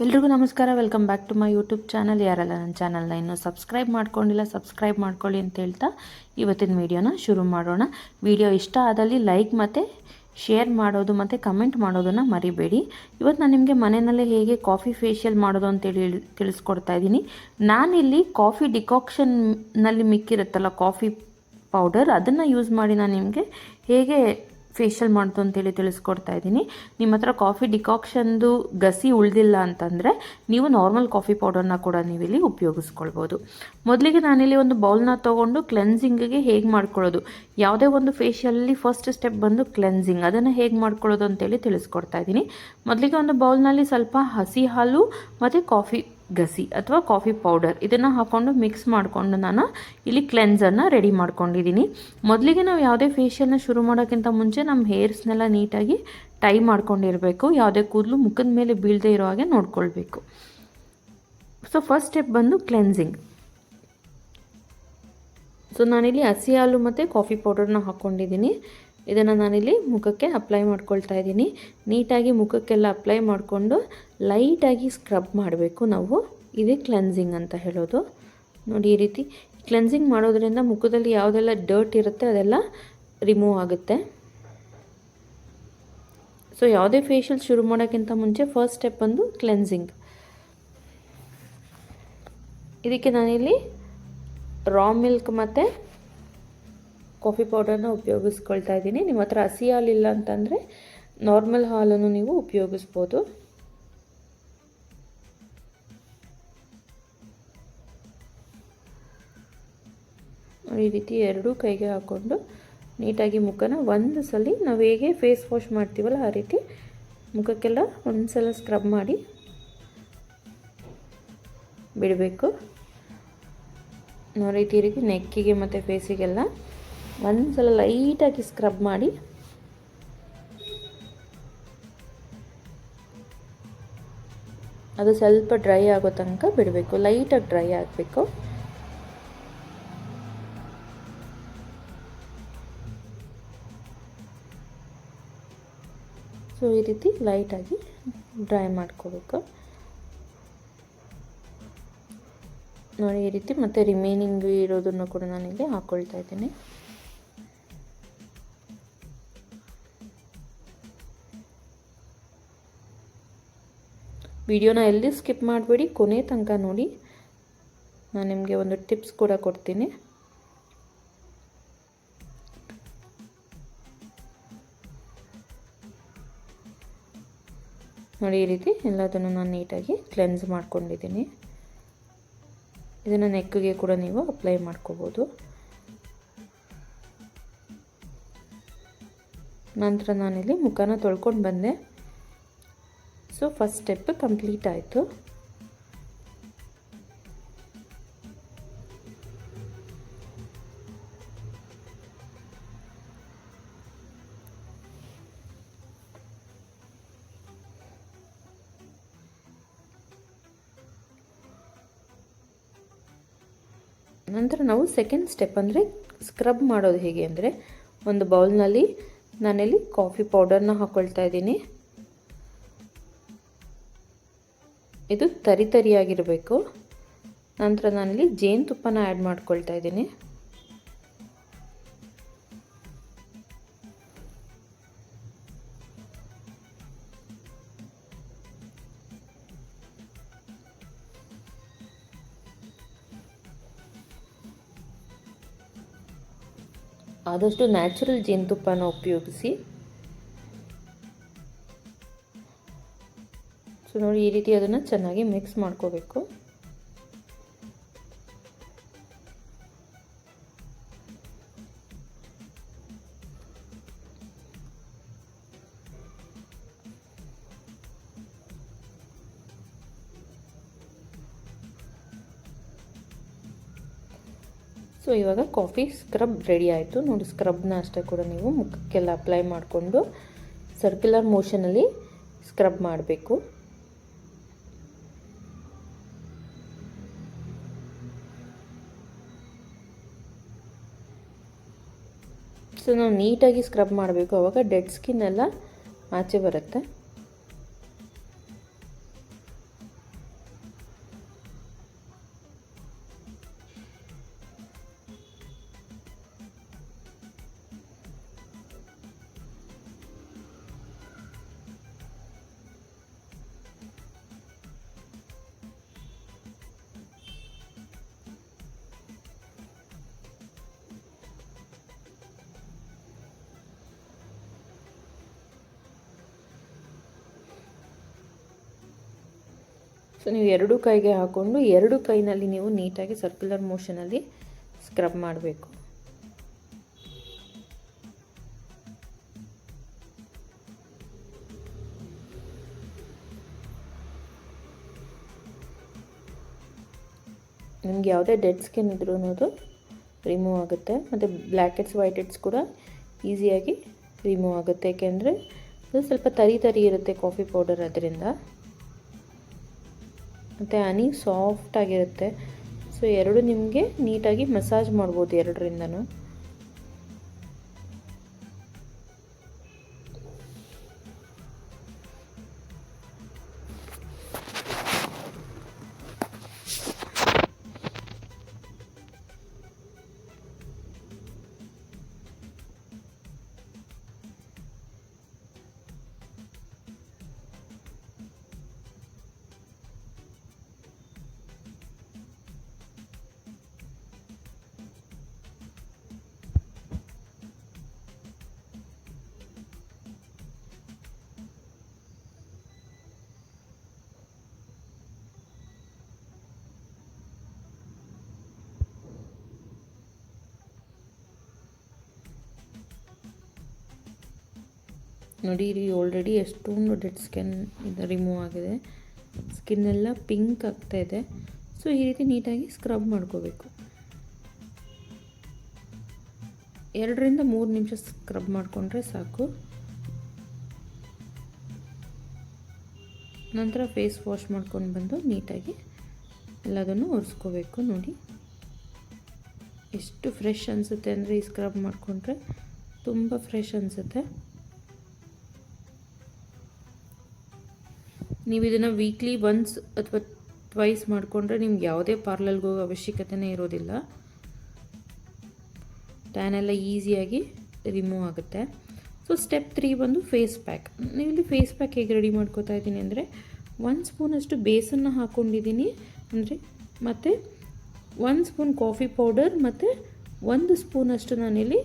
ಎಲ್ರಿಗೂ ನಮಸ್ಕಾರ. Welcome back to my YouTube channel. ಯಾರೆಲ್ಲ ನನ್ನ ಚಾನಲ್ನ ಇನ್ನೂ ಸಬ್ಸ್ಕ್ರೈಬ್ ಮಾಡ್ಕೊಂಡಿಲ್ಲ ಸಬ್ಸ್ಕ್ರೈಬ್ ಮಾಡ್ಕೊಳ್ಳಿ ಅಂತ ಹೇಳ್ತಾ ಇವತ್ತಿನ ವೀಡಿಯೋನ ಶುರು ಮಾಡೋಣ. ವಿಡಿಯೋ ಇಷ್ಟ ಆದಲ್ಲಿ ಲೈಕ್ ಮತ್ತು ಶೇರ್ ಮಾಡೋದು ಮತ್ತು ಕಮೆಂಟ್ ಮಾಡೋದನ್ನು ಮರಿಬೇಡಿ. ಇವತ್ತು ನಾನು ನಿಮಗೆ ಮನೆಯಲ್ಲೇ ಹೇಗೆ ಕಾಫಿ ಫೇಶಿಯಲ್ ಮಾಡೋದು ಅಂತೇಳಿ ತಿಳಿಸ್ಕೊಡ್ತಾ ಇದ್ದೀನಿ. ನಾನಿಲ್ಲಿ ಕಾಫಿ ಡಿಕಾಕ್ಷನ್ನಲ್ಲಿ ಮಿಕ್ಕಿರುತ್ತಲ್ಲ ಕಾಫಿ ಪೌಡರ್, ಅದನ್ನು ಯೂಸ್ ಮಾಡಿ ನಾನು ನಿಮಗೆ ಹೇಗೆ ಫೇಶಿಯಲ್ ಮಾಡೋದು ಅಂತೇಳಿ ತಿಳಿಸ್ಕೊಡ್ತಾ ಇದ್ದೀನಿ. ನಿಮ್ಮ ಹತ್ರ ಕಾಫಿ ಡಿಕಾಕ್ಷನ್ದು ಗಸಿ ಉಳಿದಿಲ್ಲ ಅಂತಂದರೆ ನೀವು ನಾರ್ಮಲ್ ಕಾಫಿ ಪೌಡರ್ನ ಕೂಡ ನೀವಿಲ್ಲಿ ಉಪಯೋಗಿಸ್ಕೊಳ್ಬೋದು. ಮೊದಲಿಗೆ ನಾನಿಲ್ಲಿ ಒಂದು ಬೌಲ್ನ ತೊಗೊಂಡು ಕ್ಲೆನ್ಸಿಂಗಿಗೆ ಹೇಗೆ ಮಾಡ್ಕೊಳ್ಳೋದು, ಯಾವುದೇ ಒಂದು ಫೇಶಿಯಲಲ್ಲಿ ಫಸ್ಟ್ ಸ್ಟೆಪ್ ಬಂದು ಕ್ಲೆನ್ಸಿಂಗ್, ಅದನ್ನು ಹೇಗೆ ಮಾಡ್ಕೊಳ್ಳೋದು ಅಂತೇಳಿ ತಿಳಿಸ್ಕೊಡ್ತಾ ಇದ್ದೀನಿ. ಮೊದಲಿಗೆ ಒಂದು ಬೌಲ್ನಲ್ಲಿ ಸ್ವಲ್ಪ ಹಸಿ ಹಾಲು ಮತ್ತು ಕಾಫಿ ಗಸಿ ಅಥವಾ ಕಾಫಿ ಪೌಡರ್ ಇದನ್ನು ಹಾಕ್ಕೊಂಡು ಮಿಕ್ಸ್ ಮಾಡಿಕೊಂಡು ನಾನು ಇಲ್ಲಿ ಕ್ಲೆನ್ಸರ್ನ ರೆಡಿ ಮಾಡ್ಕೊಂಡಿದ್ದೀನಿ. ಮೊದಲಿಗೆ ನಾವು ಯಾವುದೇ ಫೇಶಿಯಲ್ನ ಶುರು ಮಾಡೋಕ್ಕಿಂತ ಮುಂಚೆ ನಮ್ಮ ಹೇರ್ಸ್ನೆಲ್ಲ ನೀಟಾಗಿ ಟೈ ಮಾಡ್ಕೊಂಡಿರಬೇಕು. ಯಾವುದೇ ಕೂದಲು ಮುಖದ ಮೇಲೆ ಬೀಳದೇ ಇರೋ ಹಾಗೆ ನೋಡ್ಕೊಳ್ಬೇಕು. ಸೊ ಫಸ್ಟ್ ಸ್ಟೆಪ್ ಬಂದು ಕ್ಲೆನ್ಸಿಂಗ್. ಸೊ ನಾನಿಲ್ಲಿ ಹಸಿ ಹಾಲು ಮತ್ತು ಕಾಫಿ ಪೌಡರ್ನ ಹಾಕ್ಕೊಂಡಿದ್ದೀನಿ. ಇದನ್ನು ನಾನಿಲ್ಲಿ ಮುಖಕ್ಕೆ ಅಪ್ಲೈ ಮಾಡ್ಕೊಳ್ತಾ ಇದ್ದೀನಿ. ನೀಟಾಗಿ ಮುಖಕ್ಕೆಲ್ಲ ಅಪ್ಲೈ ಮಾಡಿಕೊಂಡು ಲೈಟಾಗಿ ಸ್ಕ್ರಬ್ ಮಾಡಬೇಕು ನಾವು. ಇದೇ ಕ್ಲೆನ್ಸಿಂಗ್ ಅಂತ ಹೇಳೋದು. ನೋಡಿ, ಈ ರೀತಿ ಕ್ಲೆನ್ಸಿಂಗ್ ಮಾಡೋದ್ರಿಂದ ಮುಖದಲ್ಲಿ ಯಾವುದೆಲ್ಲ ಡರ್ಟ್ ಇರುತ್ತೆ ಅದೆಲ್ಲ ರಿಮೂವ್ ಆಗುತ್ತೆ. ಸೊ ಯಾವುದೇ ಫೇಶಿಯಲ್ ಶುರು ಮಾಡೋಕ್ಕಿಂತ ಮುಂಚೆ ಫಸ್ಟ್ ಸ್ಟೆಪ್ ಬಂದು ಕ್ಲೆನ್ಸಿಂಗ್. ಇದಕ್ಕೆ ನಾನಿಲ್ಲಿ ರಾ ಮಿಲ್ಕ್ ಮತ್ತು ಕಾಫಿ ಪೌಡರ್ನ ಉಪಯೋಗಿಸ್ಕೊಳ್ತಾ ಇದ್ದೀನಿ. ನಿಮ್ಮ ಹತ್ರ ಹಸಿ ಹಾಲಿಲ್ಲ ಅಂತಂದರೆ ನಾರ್ಮಲ್ ಹಾಲನ್ನು ನೀವು ಉಪಯೋಗಿಸ್ಬೋದು. ಈ ರೀತಿ ಎರಡೂ ಕೈಗೆ ಹಾಕ್ಕೊಂಡು ನೀಟಾಗಿ ಮುಖನ ಒಂದು ಸಲ ನಾವು ಹೇಗೆ ಫೇಸ್ ವಾಶ್ ಮಾಡ್ತೀವಲ್ಲ ಆ ರೀತಿ ಮುಖಕ್ಕೆಲ್ಲ ಒಂದು ಸಲ ಸ್ಕ್ರಬ್ ಮಾಡಿ ಬಿಡಬೇಕು. ನೋಡಿ, ಈ ರೀತಿ ನೆಕ್ಕಿಗೆ ಮತ್ತು ಫೇಸಿಗೆಲ್ಲ ಒಂದು ಸಲ ಲೈಟಾಗಿ ಸ್ಕ್ರಬ್ ಮಾಡಿ ಅದು ಸ್ವಲ್ಪ ಡ್ರೈ ಆಗೋ ತನಕ ಬಿಡಬೇಕು. ಲೈಟಾಗಿ ಡ್ರೈ ಆಗಬೇಕು. ಸೊ ಈ ರೀತಿ ಲೈಟಾಗಿ ಡ್ರೈ ಮಾಡ್ಕೋಬೇಕು. ನೋಡಿ, ಈ ರೀತಿ ಮತ್ತು ರಿಮೈನಿಂಗ್ ಇರೋದನ್ನು ಕೂಡ ನಾನಿಲ್ಲಿ ಹಾಕ್ಕೊಳ್ತಾ ಇದ್ದೀನಿ. ವಿಡಿಯೋನ ಎಲ್ಲಿ ಸ್ಕಿಪ್ ಮಾಡಬೇಡಿ, ಕೊನೆ ತನಕ ನೋಡಿ. ನಾನು ನಿಮಗೆ ಒಂದು ಟಿಪ್ಸ್ ಕೂಡ ಕೊಡ್ತೀನಿ. ನೋಡಿ, ಈ ರೀತಿ ಎಲ್ಲದನ್ನು ನಾನು ನೀಟಾಗಿ ಕ್ಲೆನ್ಸ್ ಮಾಡ್ಕೊಂಡಿದ್ದೀನಿ. ಇದನ್ನು ನೆಕ್ಗೆ ಕೂಡ ನೀವು ಅಪ್ಲೈ ಮಾಡ್ಕೋಬೋದು. ನಂತರ ನಾನಿಲ್ಲಿ ಮುಖನ ತೊಳ್ಕೊಂಡು ಬಂದೆ. ಸೊ ಫಸ್ಟ್ ಸ್ಟೆಪ್ ಕಂಪ್ಲೀಟ್ ಆಯಿತು. ನಂತರ ನಾವು ಸೆಕೆಂಡ್ ಸ್ಟೆಪ್ ಅಂದರೆ ಸ್ಕ್ರಬ್ ಮಾಡೋದು ಹೇಗೆ ಅಂದರೆ, ಒಂದು ಬೌಲ್ನಲ್ಲಿ ನಾನಿಲ್ಲಿ ಕಾಫಿ ಪೌಡರ್ನ ಹಾಕ್ಕೊಳ್ತಾ ಇದ್ದೀನಿ. ಇದು ತರಿಯಾಗಿರಬೇಕು. ನಂತರ ನಾನಿಲ್ಲಿ ಜೇನುತುಪ್ಪನ ಆ್ಯಡ್ ಮಾಡ್ಕೊಳ್ತಾ ಇದ್ದೀನಿ. ಆದಷ್ಟು ನ್ಯಾಚುರಲ್ ಜೇನುತುಪ್ಪನ ಉಪಯೋಗಿಸಿ. ಸೊ ನೋಡಿ, ಈ ರೀತಿ ಅದನ್ನು ಚೆನ್ನಾಗಿ ಮಿಕ್ಸ್ ಮಾಡ್ಕೋಬೇಕು. ಸೊ ಇವಾಗ ಕಾಫಿ ಸ್ಕ್ರಬ್ ರೆಡಿ ಆಯಿತು. ನೋಡಿ, ಸ್ಕ್ರಬ್ನ ಅಷ್ಟೇ ಕೂಡ ನೀವು ಮುಖಕ್ಕೆಲ್ಲ ಅಪ್ಲೈ ಮಾಡಿಕೊಂಡು ಸರ್ಕ್ಯುಲರ್ ಮೋಷನಲ್ಲಿ ಸ್ಕ್ರಬ್ ಮಾಡಬೇಕು. ಸೊ ನಾವು ನೀಟಾಗಿ ಸ್ಕ್ರಬ್ ಮಾಡಬೇಕು, ಆವಾಗ ಡೆಡ್ ಸ್ಕಿನ್ ಎಲ್ಲ ಆಚೆ ಬರುತ್ತೆ. ಸೊ ನೀವು ಎರಡು ಕೈಗೆ ಹಾಕ್ಕೊಂಡು ಎರಡು ಕೈನಲ್ಲಿ ನೀವು ನೀಟಾಗಿ ಸರ್ಕ್ಯುಲರ್ ಮೋಷನಲ್ಲಿ ಸ್ಕ್ರಬ್ ಮಾಡಬೇಕು. ನಿಮ್ಗೆ ಯಾವುದೇ ಡೆಡ್ ಸ್ಕಿನ್ ಇದ್ರೂ ಅದು ರಿಮೂವ್ ಆಗುತ್ತೆ, ಮತ್ತು ಬ್ಲ್ಯಾಕ್ ಹೆಡ್ಸ್ ವೈಟ್ ಹೆಡ್ಸ್ ಕೂಡ ಈಸಿಯಾಗಿ ರಿಮೂವ್ ಆಗುತ್ತೆ. ಏಕೆಂದರೆ ಅದು ಸ್ವಲ್ಪ ತರಿ ಇರುತ್ತೆ ಕಾಫಿ ಪೌಡರ್, ಅದರಿಂದ ಮತ್ತು ಹನಿ ಸಾಫ್ಟಾಗಿರುತ್ತೆ. ಸೊ ಎರಡು ನಿಮಗೆ ನೀಟಾಗಿ ಮಸಾಜ್ ಮಾಡ್ಬೋದು ಎರಡರಿಂದನೂ. ನೋಡಿ ಇಲ್ಲಿ ಆಲ್ರೆಡಿ ಎಷ್ಟೊಂದು ಡೆಡ್ ಸ್ಕಿನ್ ಇದು ರಿಮೂವ್ ಆಗಿದೆ, ಸ್ಕಿನ್ನೆಲ್ಲ ಪಿಂಕ್ ಆಗ್ತಾಯಿದೆ. ಸೊ ಈ ರೀತಿ ನೀಟಾಗಿ ಸ್ಕ್ರಬ್ ಮಾಡ್ಕೋಬೇಕು. 2 ರಿಂದ 3 ನಿಮಿಷ ಸ್ಕ್ರಬ್ ಮಾಡಿಕೊಂಡ್ರೆ ಸಾಕು. ನಂತರ ಫೇಸ್ ವಾಶ್ ಮಾಡ್ಕೊಂಡು ಬಂದು ನೀಟಾಗಿ ಎಲ್ಲದನ್ನು ಒರೆಸ್ಕೋಬೇಕು. ನೋಡಿ ಎಷ್ಟು ಫ್ರೆಶ್ ಅನಿಸುತ್ತೆ ಅಂದರೆ ಈ ಸ್ಕ್ರಬ್ ಮಾಡಿಕೊಂಡ್ರೆ ತುಂಬ ಫ್ರೆಶ್ ಅನಿಸುತ್ತೆ. ನೀವು ಇದನ್ನು ವೀಕ್ಲಿ ಒನ್ಸ್ ಅಥವಾ ಟ್ವೈಸ್ ಮಾಡಿಕೊಂಡ್ರೆ ನಿಮ್ಗೆ ಯಾವುದೇ ಪಾರ್ಲರ್ಗೆ ಹೋಗೋ ಅವಶ್ಯಕತೆನೇ ಇರೋದಿಲ್ಲ. ಟ್ಯಾನ್ ಎಲ್ಲ ಈಸಿಯಾಗಿ ರಿಮೂವ್ ಆಗುತ್ತೆ. ಸೊ ಸ್ಟೆಪ್ 3 ಬಂದು ಫೇಸ್ ಪ್ಯಾಕ್. ಇಲ್ಲಿ ಫೇಸ್ ಪ್ಯಾಕ್ ಹೇಗೆ ರೆಡಿ ಮಾಡ್ಕೋತಾ ಇದ್ದೀನಿ ಅಂದರೆ 1 ಸ್ಪೂನಷ್ಟು ಬೇಸನ್ನು ಹಾಕ್ಕೊಂಡಿದ್ದೀನಿ, ಅಂದರೆ ಮತ್ತು 1 ಸ್ಪೂನ್ ಕಾಫಿ ಪೌಡರ್ ಮತ್ತು 1 ಸ್ಪೂನಷ್ಟು ನಾನಿಲ್ಲಿ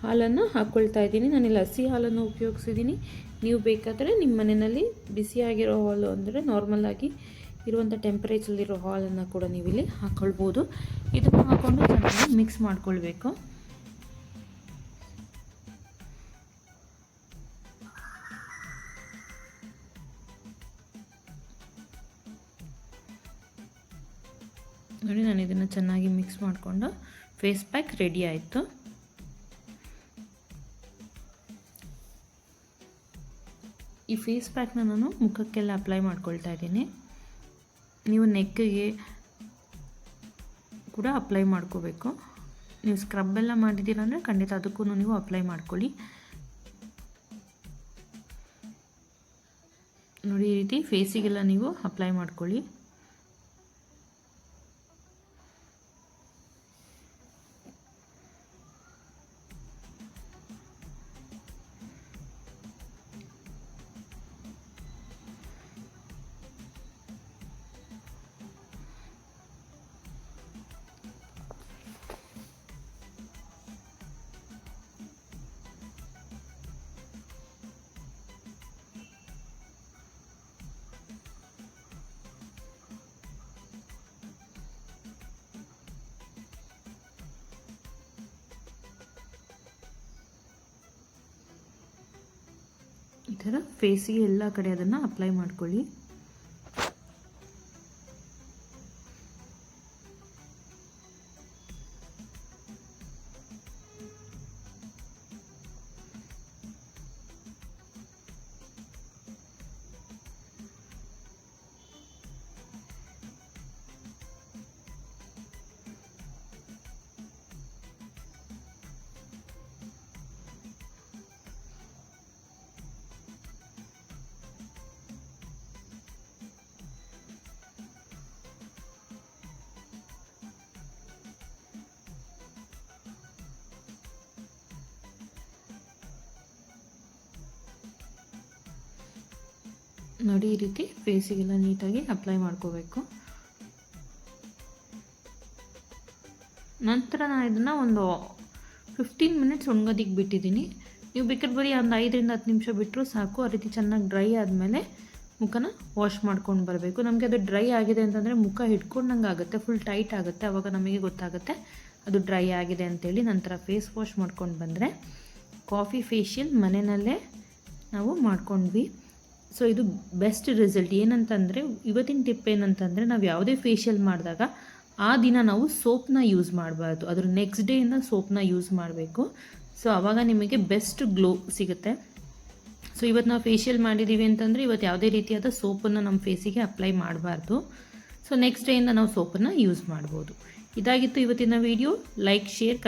ಹಾಲನ್ನು ಹಾಕ್ಕೊಳ್ತಾ ಇದ್ದೀನಿ. ನಾನಿಲ್ಲಿ ಹಸಿ ಹಾಲನ್ನು ಉಪಯೋಗಿಸಿದ್ದೀನಿ. ನೀವು ಬೇಕಾದರೆ ನಿಮ್ಮ ಮನೆಯಲ್ಲಿ ಬಿಸಿಯಾಗಿರೋ ಹಾಲು ಅಂದರೆ ನಾರ್ಮಲಾಗಿ ಇರುವಂಥ ಟೆಂಪ್ರೇಚರಲ್ಲಿರೋ ಹಾಲನ್ನು ಕೂಡ ನೀವು ಇಲ್ಲಿ ಹಾಕ್ಕೊಳ್ಬೋದು. ಇದನ್ನು ಹಾಕ್ಕೊಂಡು ಚೆನ್ನಾಗಿ ಮಿಕ್ಸ್ ಮಾಡ್ಕೊಳ್ಬೇಕು. ನೋಡಿ ನಾನು ಇದನ್ನು ಚೆನ್ನಾಗಿ ಮಿಕ್ಸ್ ಮಾಡಿಕೊಂಡು ಫೇಸ್ ಪ್ಯಾಕ್ ರೆಡಿ ಆಯಿತು. ಈ ಫೇಸ್ ಪ್ಯಾಕ್ನ ನಾನು ಮುಖಕ್ಕೆಲ್ಲ ಅಪ್ಲೈ ಮಾಡ್ಕೊಳ್ತಾ ಇದ್ದೀನಿ. ನೀವು ನೆಕ್ಕಿಗೆ ಕೂಡ ಅಪ್ಲೈ ಮಾಡ್ಕೋಬೇಕು. ನೀವು ಸ್ಕ್ರಬ್ ಎಲ್ಲ ಮಾಡಿದ್ದೀರ ಅಂದರೆ ಖಂಡಿತ ಅದಕ್ಕೂ ನೀವು ಅಪ್ಲೈ ಮಾಡ್ಕೊಳ್ಳಿ. ನೋಡಿ ಈ ರೀತಿ ಫೇಸಿಗೆಲ್ಲ ನೀವು ಅಪ್ಲೈ ಮಾಡ್ಕೊಳ್ಳಿ. ಈ ಥರ ಫೇಸಿಗೆ ಎಲ್ಲ ಕಡೆ ಅದನ್ನು ಅಪ್ಲೈ ಮಾಡ್ಕೊಳ್ಳಿ. ನೋಡಿ ಈ ರೀತಿ ಫೇಸಿಗೆಲ್ಲ ನೀಟಾಗಿ ಅಪ್ಲೈ ಮಾಡ್ಕೋಬೇಕು. ನಂತರ ನಾನು ಇದನ್ನು ಒಂದು 15 ಮಿನಿಟ್ಸ್ ಒಣಗೋದಿಕ್ಕೆ ಬಿಟ್ಟಿದ್ದೀನಿ. ನೀವು ಬೇಕಾದ್ರೆ ಬರೀ ಒಂದು 5 ರಿಂದ 10 ನಿಮಿಷ ಬಿಟ್ಟರೂ ಸಾಕು. ಆ ರೀತಿ ಚೆನ್ನಾಗಿ ಡ್ರೈ ಆದಮೇಲೆ ಮುಖನ ವಾಶ್ ಮಾಡ್ಕೊಂಡು ಬರಬೇಕು. ನಮಗೆ ಅದು ಡ್ರೈ ಆಗಿದೆ ಅಂತಂದರೆ ಮುಖ ಹಿಡ್ಕೊಂಡಂಗೆ ಆಗುತ್ತೆ, ಫುಲ್ ಟೈಟ್ ಆಗುತ್ತೆ. ಆವಾಗ ನಮಗೆ ಗೊತ್ತಾಗುತ್ತೆ ಅದು ಡ್ರೈ ಆಗಿದೆ ಅಂತೇಳಿ. ನಂತರ ಫೇಸ್ ವಾಶ್ ಮಾಡ್ಕೊಂಡು ಬಂದರೆ ಕಾಫಿ ಫೇಶಿಯಲ್ ಮನೆಯಲ್ಲೇ ನಾವು ಮಾಡ್ಕೊಂಡ್ವಿ. ಸೊ ಇದು ಬೆಸ್ಟ್ ರಿಸಲ್ಟ್. ಏನಂತಂದರೆ ಇವತ್ತಿನ ಟಿಪ್ ಏನಂತಂದರೆ ನಾವು ಯಾವುದೇ ಫೇಶಿಯಲ್ ಮಾಡಿದಾಗ ಆ ದಿನ ನಾವು ಸೋಪ್ನ ಯೂಸ್ ಮಾಡಬಾರ್ದು, ಅದ್ರ ನೆಕ್ಸ್ಟ್ ಡೇಯಿಂದ ಸೋಪ್ನ ಯೂಸ್ ಮಾಡಬೇಕು. ಸೊ ಆವಾಗ ನಿಮಗೆ ಬೆಸ್ಟ್ ಗ್ಲೋ ಸಿಗುತ್ತೆ. ಸೊ ಇವತ್ತು ನಾವು ಫೇಶಿಯಲ್ ಮಾಡಿದ್ದೀವಿ ಅಂತಂದರೆ ಇವತ್ತು ಯಾವುದೇ ರೀತಿಯಾದ ಸೋಪನ್ನು ನಮ್ಮ ಫೇಸಿಗೆ ಅಪ್ಲೈ ಮಾಡಬಾರ್ದು. ಸೊ ನೆಕ್ಸ್ಟ್ ಡೇಯಿಂದ ನಾವು ಸೋಪನ್ನು ಯೂಸ್ ಮಾಡ್ಬೋದು. ಇದಾಗಿತ್ತು ಇವತ್ತಿನ ವಿಡಿಯೋ. Like, share